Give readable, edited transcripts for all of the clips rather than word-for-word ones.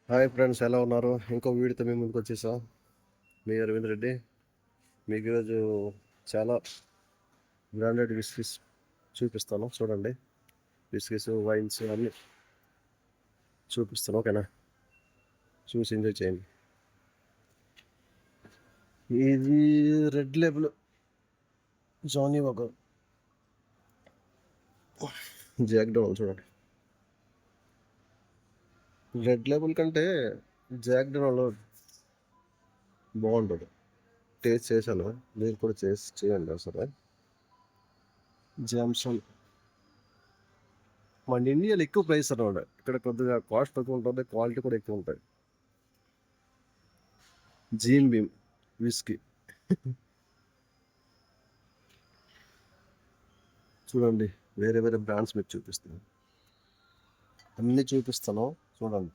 Hi friends, ఎలా ఉన్నారు? ఇంకో వీడియోతో మేము ముందుకు వచ్చేసాం. మీ అరవింద్ రెడ్డి. మీకు ఈరోజు చాలా బ్రాండెడ్ విస్కీస్ చూపిస్తాను. చూడండి, విస్కీస్, వైన్స్ అన్నీ చూపిస్తాను. ఓకేనా? చూసి ఎంజాయ్ చేయండి. ఇది Red Label Johnnie Walker Jack Daniel. చూడండి, రెడ్ లేబుల్ కంటే జాక్ డోనల్ బాగుంటుంది. టేస్ట్ చేశాను, మీరు కూడా చేయండి ఒకసారి. జామ్సన్ మన ఇండియాలో ఎక్కువ ప్రైస్ అనమాట. ఇక్కడ కొద్దిగా కాస్ట్ తక్కువ ఉంటుంది, క్వాలిటీ కూడా ఎక్కువ ఉంటాయి. జీమ్ బీమ్ విస్కీ చూడండి, వేరే వేరే బ్రాండ్స్ మీకు చూపిస్తాను, అన్నీ చూపిస్తాను. చూడండి,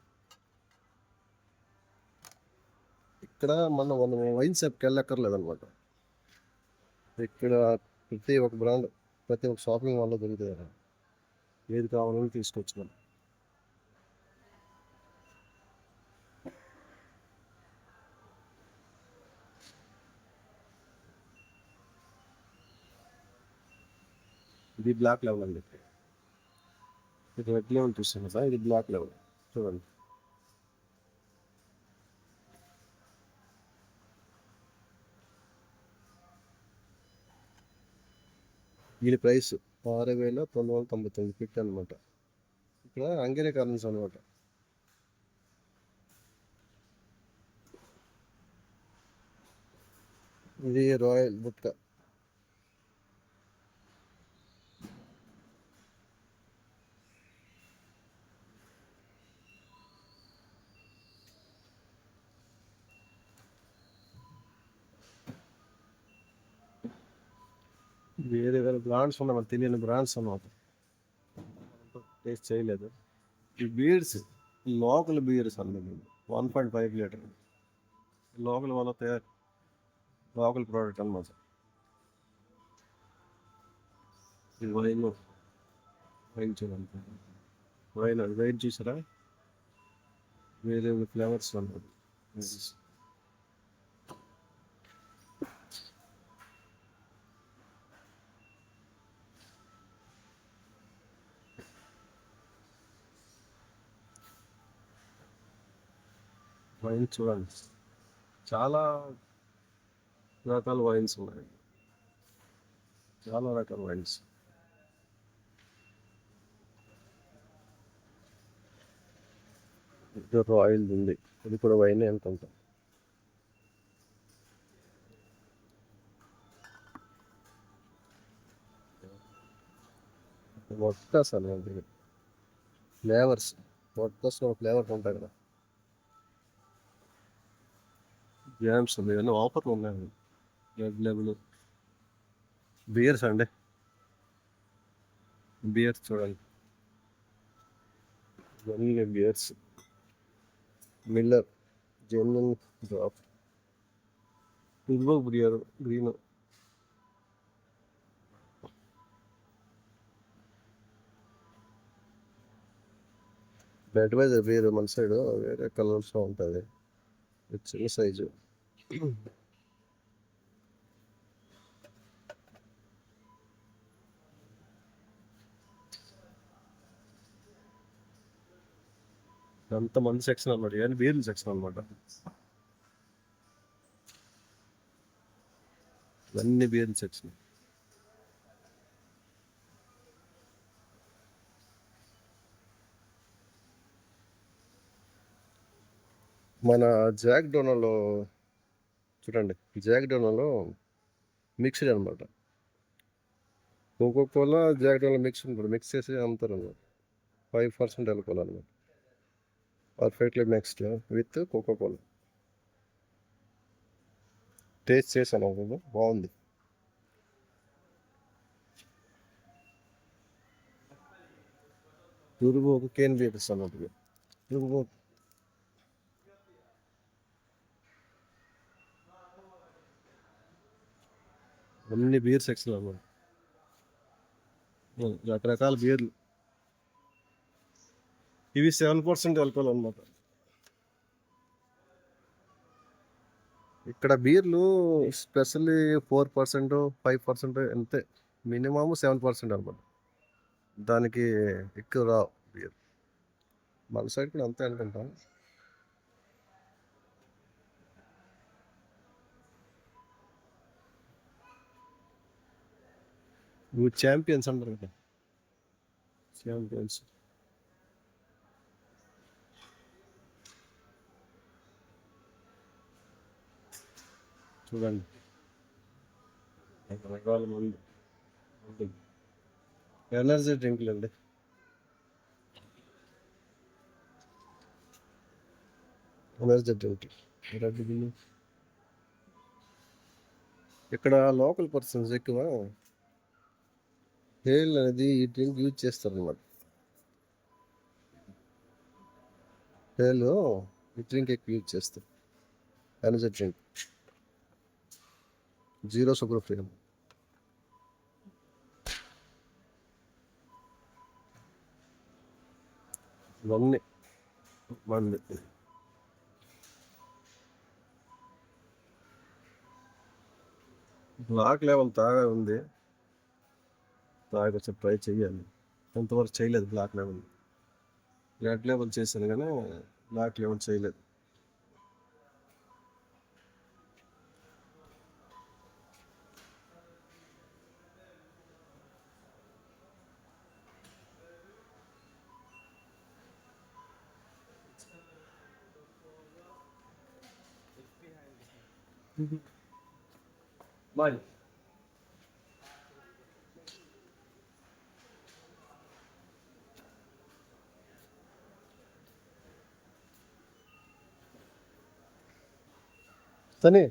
ఇక్కడ మనం వైన్ షాప్కి వెళ్ళక్కర్లేదు అనమాట. ఇక్కడ ప్రతి ఒక్క బ్రాండ్, ప్రతి ఒక్క షాపింగ్ మాల్లో దొరుకుతుంది. ఏది కావాలని తీసుకోవచ్చు మనం. ఇది బ్లాక్ లెవెల్ అండి. ఇది రెడ్ లెవెల్ చూస్తాను కదా, ఇది బ్లాక్ లెవెల్. చూడండి, దీని ప్రైస్ 6,999 ఫిట్ అనమాట. ఇక్కడ హంగరీ కరెన్సీ అనమాట. ఇది రాయల్ బుట్క. వేరే వేరే బ్రాండ్స్ ఉన్నాయి, మనకు తెలియని బ్రాండ్స్ అన్నమాట. టేస్ట్ చేయలేదు. ఈ బీర్స్ లోకల్ బీర్స్ అన్నది 1.5 లీటర్ లోకల్ వాళ్ళ తయారు, లోకల్ ప్రోడక్ట్ అన్నమాట. ఇది వైన్, వైన్ చూడండి, వైన్ చూసారా? వేరే ఫ్లేవర్స్ అన్నమాట. వైన్ చూడండి, చాలా రకాల వైన్స్ ఉన్నాయి, చాలా రకాల వైన్స్. ఇది రాయల్ ఉంది, ఇది కూడా వైన్ ఎంత ఉంటాం. వడ్కాస్ అనేది ఫ్లేవర్స్, వడ్కాస్లో ఫ్లేవర్స్ ఉంటాయి కదా. జామ్స్ ఉంది, ఇవన్నీ ఆఫర్లు ఉన్నాయి. రెడ్ లెవెల్ బియర్స్ అండి, బియర్స్ చూడండి, ఇవన్నీ బియర్స్. మిల్లర్ జెన్యున్ డ్రాప్, ఇదిగో beer green. Budweiser beer మన సైడ్ వేరే కలర్స్లో ఉంటుంది, చిన్న సైజు. అంత మంది సెక్షన్ అనమాట, ఇవన్నీ బీర్లు సెక్షన్ అనమాట. ఇవన్నీ బీర్లు సెక్షన్. మన జాక్ డోనలో చూడండి, జాక్ డోనలో మిక్స్డ్ అనమాట. Coca Cola Jack Daniel mix ఉంటుంది, మిక్స్ చేసి అమ్ముతారు అనమాట. 5% ఆల్కహాల్ అనమాట, perfectly mixed with Coca Cola. Taste చేశాను, బాగుంది. తురుగు ఒక కేన్ బీర్స్ అన్నట్టు. తురుగు అన్ని బీర్ సెక్షన్ అనమాట, రకరకాల బీర్లు. ఇవి 7% ఆల్కహాల్ అనమాట. ఇక్కడ బీర్లు స్పెషల్లీ 4%, 5% అంతే. మినిమమ్ 7% అనమాట. దానికి ఎక్కువ రావు బీర్. మన సైడ్ కూడా అంతే అనుకుంటా. ఇవి ఛాంపియన్స్ అంటారు కదా, ఛాంపియన్స్. చూడండి రకరకాల మంది. ఎనర్జీ డ్రింక్లు అండి. Energy drink red bill. ఇక్కడ లోకల్ పర్సన్స్ ఎక్కువ హేల్ అనేది ఈ డ్రింక్ యూజ్ చేస్తారు అనమాట. హేల్ ఈ డ్రింక్ ఎక్కువ యూజ్ చేస్తారు. Energy drink, zero sugar free. ఇవన్నీ మంది. బ్లాక్ లెవెల్ తాగా ఉంది, తాగొచ్చి ట్రై చెయ్యాలి. ఎంతవరకు చేయలేదు బ్లాక్ లెవెల్. రెడ్ లెవెల్ చేశాను కానీ బ్లాక్ లెవెల్ చేయలేదు. బాయ్. సనీ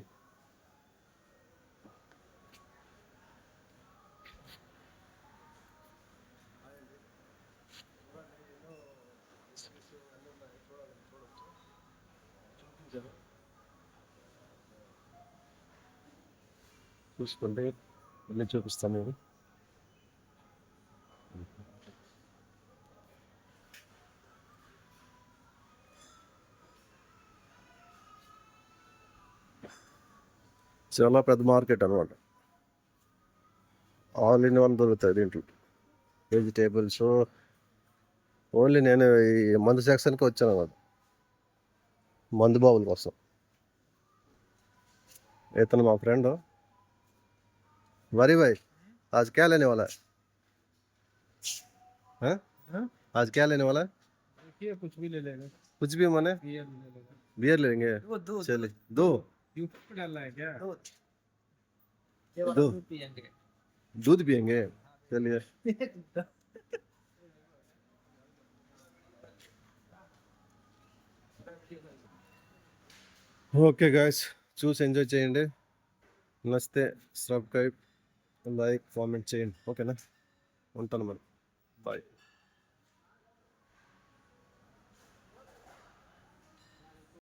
చూసుకుంటే అన్నీ చూపిస్తాను నేను. చాలా పెద్ద మార్కెట్ అనమాట. ఆల్ ఇన్ వన్ దొరుకుతాయి దీంట్లో. వెజిటేబుల్స్. ఓన్లీ నేను ఈ మందు సెక్షన్కి వచ్చాను అనమాట, మందు బాబుల కోసం. ఇతను మా ఫ్రెండ్. వరి भाई आज क्या लेने वाला है? हाँ? आज क्या लेने वाला है? देखिए कुछ भी ले लेगा। कुछ भी माने बियर ले लेगा। बियर लेंगे. चलिए दो यूट्यूब पे डालना है क्या? दो पियेंगे। दूध पियेंगे. चलिए. ఓకే గాయస్, చూసి ఎంజాయ్ చేయండి. నచ్చితే సబ్స్క్రైబ్, లైక్, కామెంట్ చేయండి. ఓకేనా? ఉంటాను మరి. బాయ్.